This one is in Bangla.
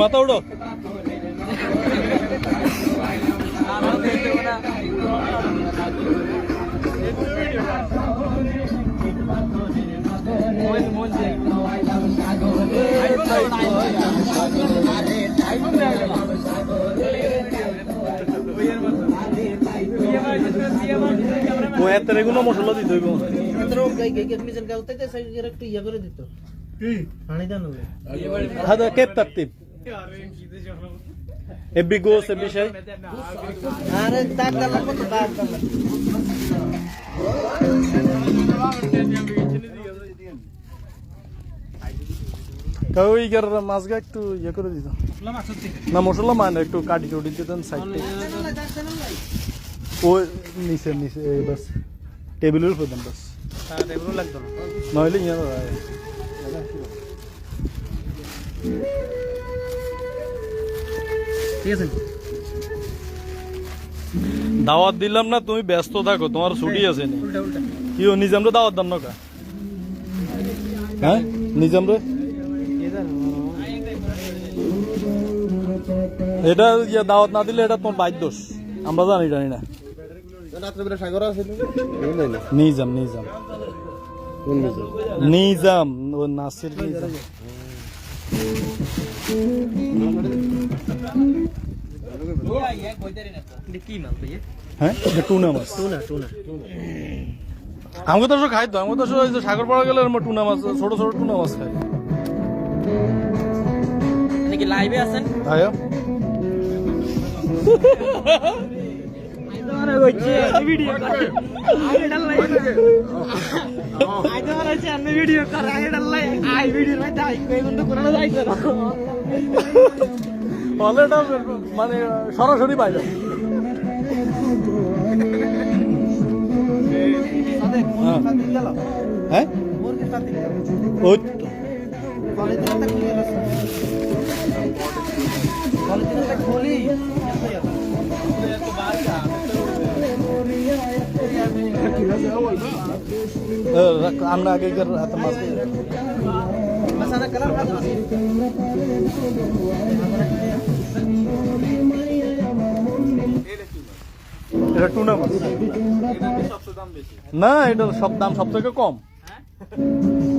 মাথা উঠো মশলা দিতে হইব একটু ইয়ে করে দিত পানি দাও هذا كيف ترتيب ابي جوز ابي شيء আরে তার দাও কত দাও কই গের মাছগা একটু ইয়ে করে দিত না মশলা মানে একটু কাটি কুটি দিতেন সাইডে ও নিচে নিচে বাস টেবিলের উপর দেন বাস হ্যাঁ টেবিল লাগতো না নইলে ইয়া ঠিক আছে দাওয়াত দিলাম না তুমি ব্যস্ত থাকো তোমার ছুটি আছে নি কি ও নিজাম রে দাওয়াত দাম না কা হ্যাঁ নিজাম রে এটা ইয়া দাওয়াত না দিলে এটা তোমার বাইর দোষ আমরা জানি না রাত্রে সাগর আছে নিজাম নিজাম ও নাসির নিজাম হ্যাঁ টুনা মাছ আমাকে তো খাই তো আমাকে তো সাগর পাড়া গেলে টুনা মাছ ছোট ছোট টুনা মাছ খাই নাকি লাইভে আছেন আয় ভিডিও হলে এটা মানে সরাসরি পাই না হ্যাঁ ওই আমরা আগে মাছ এটা টুনা মাছ না এটা সব দাম সব থেকে কম